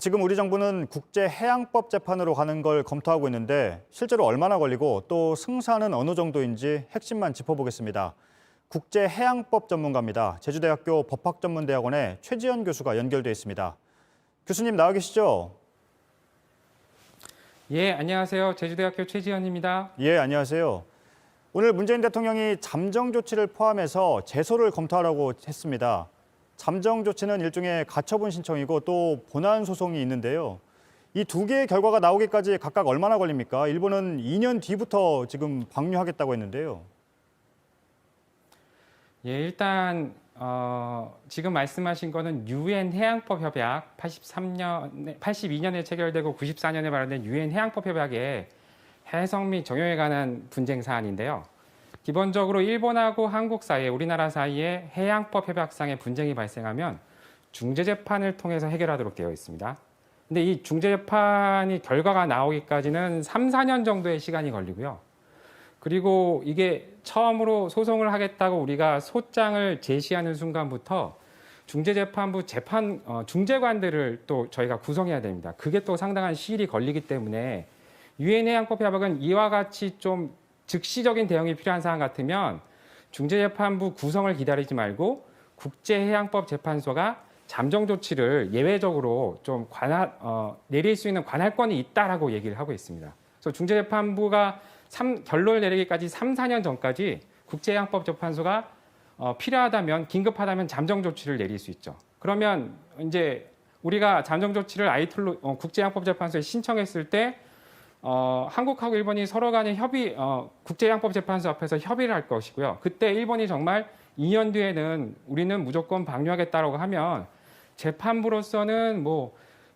지금 우리 정부는 국제해양법 재판으로 가는 걸 검토하고 있는데 실제로 얼마나 걸리고 또 승사는 어느 정도인지 핵심만 짚어보겠습니다. 국제해양법 전문가입니다. 제주대학교 법학전문대학원의 최지연 교수가 연결돼 있습니다. 교수님 나와 계시죠? 예, 안녕하세요. 제주대학교 최지연입니다. 예, 안녕하세요. 오늘 문재인 대통령이 잠정 조치를 포함해서 제소를 검토하라고 했습니다. 잠정 조치는 일종의 가처분 신청이고 또 본안 소송이 있는데요. 이 두 개의 결과가 나오기까지 각각 얼마나 걸립니까? 일본은 2년 뒤부터 지금 방류하겠다고 했는데요. 예, 일단 지금 말씀하신 거는 유엔 해양법 협약 82년에 체결되고 94년에 발효된 유엔 해양법 협약의 해석 및 적용에 관한 분쟁 사안인데요. 기본적으로 일본하고 한국 사이에 우리나라 사이에 해양법 협약상의 분쟁이 발생하면 중재재판을 통해서 해결하도록 되어 있습니다. 근데 이 중재재판이 결과가 나오기까지는 3, 4년 정도의 시간이 걸리고요. 그리고 이게 처음으로 소송을 하겠다고 우리가 소장을 제시하는 순간부터 중재재판부 중재관들을 또 저희가 구성해야 됩니다. 그게 또 상당한 시일이 걸리기 때문에 유엔 해양법 협약은 이와 같이 좀 즉시적인 대응이 필요한 사안 같으면 중재재판부 구성을 기다리지 말고 국제해양법 재판소가 잠정 조치를 예외적으로 좀 내릴 수 있는 관할권이 있다라고 얘기를 하고 있습니다. 그래서 중재재판부가 결론을 내리기까지 3, 4년 전까지 국제해양법 재판소가 필요하다면 긴급하다면 잠정 조치를 내릴 수 있죠. 그러면 이제 우리가 잠정 조치를 국제해양법 재판소에 신청했을 때 한국하고 일본이 서로 간에 국제해양법재판소 앞에서 협의를 할 것이고요. 그때 일본이 정말 2년 뒤에는 우리는 무조건 방류하겠다라고 하면 재판부로서는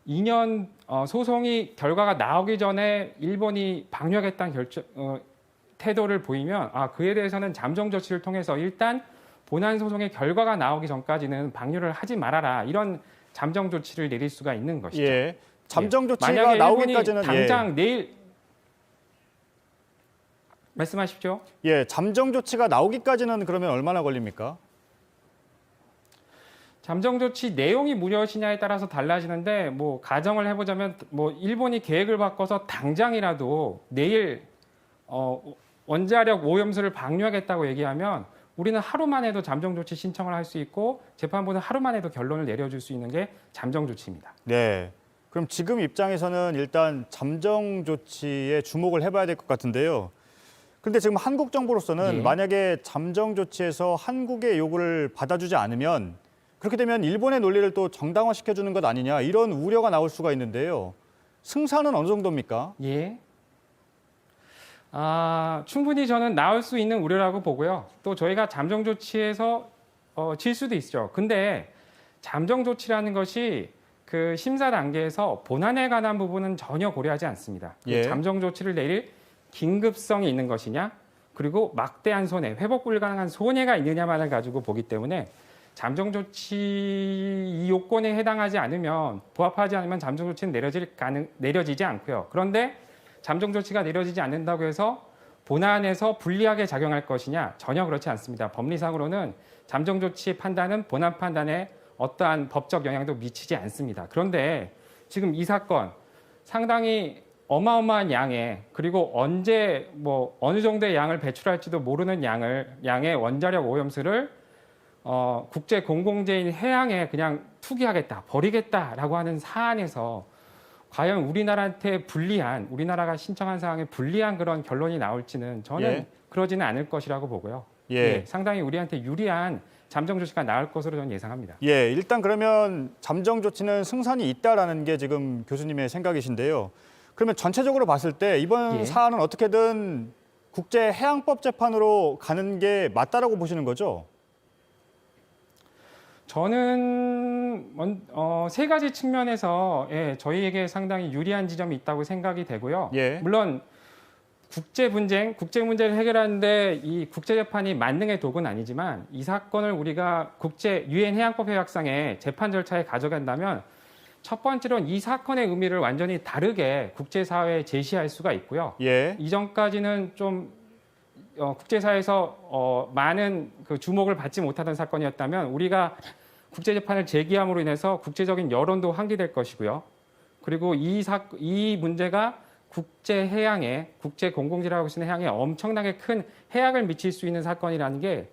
2년 소송이 결과가 나오기 전에 일본이 방류하겠다는 태도를 보이면 그에 대해서는 잠정 조치를 통해서 일단 본안 소송의 결과가 나오기 전까지는 방류를 하지 말아라 이런 잠정 조치를 내릴 수가 있는 것이죠. 예. 잠정 조치가 만약에 나오기까지는 당장 내일 말씀하십시오. 예, 잠정 조치가 나오기까지는 그러면 얼마나 걸립니까? 잠정 조치 내용이 무엇이냐에 따라서 달라지는데 가정을 해보자면 일본이 계획을 바꿔서 당장이라도 내일 원자력 오염수를 방류하겠다고 얘기하면 우리는 하루만 해도 잠정 조치 신청을 할 수 있고 재판부는 하루만 해도 결론을 내려줄 수 있는 게 잠정 조치입니다. 네. 그럼 지금 입장에서는 일단 잠정 조치에 주목을 해봐야 될 것 같은데요. 그런데 지금 한국 정부로서는 만약에 잠정 조치에서 한국의 요구를 받아주지 않으면 그렇게 되면 일본의 논리를 또 정당화시켜주는 것 아니냐 이런 우려가 나올 수가 있는데요. 승사는 어느 정도입니까? 예. 충분히 저는 나올 수 있는 우려라고 보고요. 또 저희가 잠정 조치에서 질 수도 있죠. 근데 잠정 조치라는 것이 그 심사 단계에서 본안에 관한 부분은 전혀 고려하지 않습니다. 예. 잠정 조치를 내릴 긴급성이 있는 것이냐, 그리고 막대한 손해, 회복 불가능한 손해가 있느냐만을 가지고 보기 때문에 잠정 조치 이 요건에 해당하지 않으면 부합하지 않으면 잠정 조치는 내려지지 않고요. 그런데 잠정 조치가 내려지지 않는다고 해서 본안에서 불리하게 작용할 것이냐 전혀 그렇지 않습니다. 법리상으로는 잠정 조치 판단은 본안 판단에 어떠한 법적 영향도 미치지 않습니다. 그런데 지금 이 사건 상당히 어마어마한 양의 그리고 언제 어느 정도의 양을 배출할지도 모르는 양의 원자력 오염수를 국제 공공재인 해양에 그냥 투기하겠다, 버리겠다라고 하는 사안에서 과연 우리나라가 신청한 사항에 불리한 그런 결론이 나올지는 저는 그러지는 않을 것이라고 보고요. 상당히 우리한테 유리한 잠정 조치가 나올 것으로 저는 예상합니다. 예, 일단 그러면 잠정 조치는 승산이 있다라는 게 지금 교수님의 생각이신데요. 그러면 전체적으로 봤을 때 이번 사안은 어떻게든 국제해양법 재판으로 가는 게 맞다라고 보시는 거죠? 저는 세 가지 측면에서 저희에게 상당히 유리한 지점이 있다고 생각이 되고요. 물론 국제 문제를 해결하는데 이 국제재판이 만능의 도구는 아니지만 이 사건을 우리가 유엔 해양법 협약상의 재판 절차에 가져간다면 첫 번째로는 이 사건의 의미를 완전히 다르게 국제사회에 제시할 수가 있고요. 이전까지는 좀 국제사회에서 많은 그 주목을 받지 못하던 사건이었다면 우리가 국제재판을 제기함으로 인해서 국제적인 여론도 환기될 것이고요. 그리고 이 문제가 국제 해양에, 국제 공공지라고 하시는 해양에 엄청나게 큰 해악을 미칠 수 있는 사건이라는 게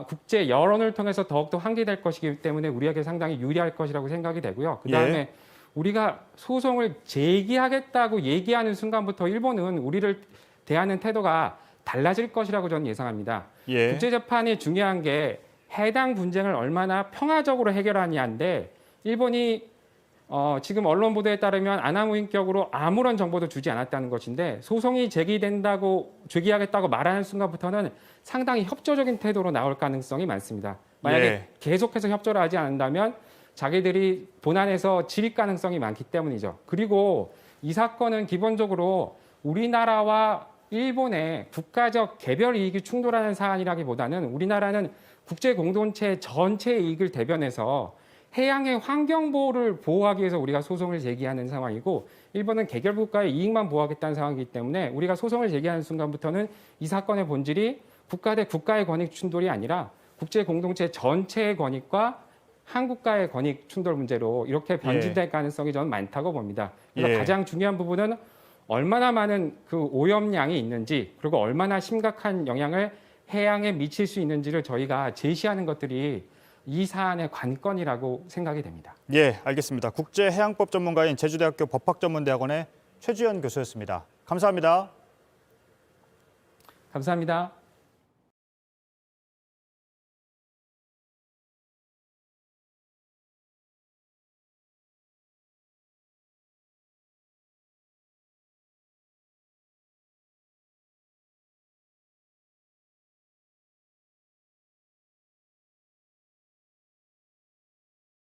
국제 여론을 통해서 더욱더 환기될 것이기 때문에 우리에게 상당히 유리할 것이라고 생각이 되고요. 그다음에 예. 우리가 소송을 제기하겠다고 얘기하는 순간부터 일본은 우리를 대하는 태도가 달라질 것이라고 저는 예상합니다. 예. 국제재판이 중요한 게 해당 분쟁을 얼마나 평화적으로 해결하냐인데 일본이 지금 언론 보도에 따르면 아나무인격으로 아무런 정보도 주지 않았다는 것인데 소송이 제기하겠다고 말하는 순간부터는 상당히 협조적인 태도로 나올 가능성이 많습니다. 만약에 예. 계속해서 협조를 하지 않는다면 자기들이 본안에서 질릴 가능성이 많기 때문이죠. 그리고 이 사건은 기본적으로 우리나라와 일본의 국가적 개별 이익이 충돌하는 사안이라기보다는 우리나라는 국제 공동체 전체의 이익을 대변해서 해양의 환경 보호를 보호하기 위해서 우리가 소송을 제기하는 상황이고 일본은 개별 국가의 이익만 보호하겠다는 상황이기 때문에 우리가 소송을 제기하는 순간부터는 이 사건의 본질이 국가 대 국가의 권익 충돌이 아니라 국제 공동체 전체의 권익과 한 국가의 권익 충돌 문제로 이렇게 변질될 가능성이 저는 많다고 봅니다. 그래서 예. 가장 중요한 부분은 얼마나 많은 그 오염량이 있는지 그리고 얼마나 심각한 영향을 해양에 미칠 수 있는지를 저희가 제시하는 것들이 이 사안의 관건이라고 생각이 됩니다. 예, 알겠습니다. 국제해양법 전문가인 제주대학교 법학전문대학원의 최주연 교수였습니다. 감사합니다. 감사합니다.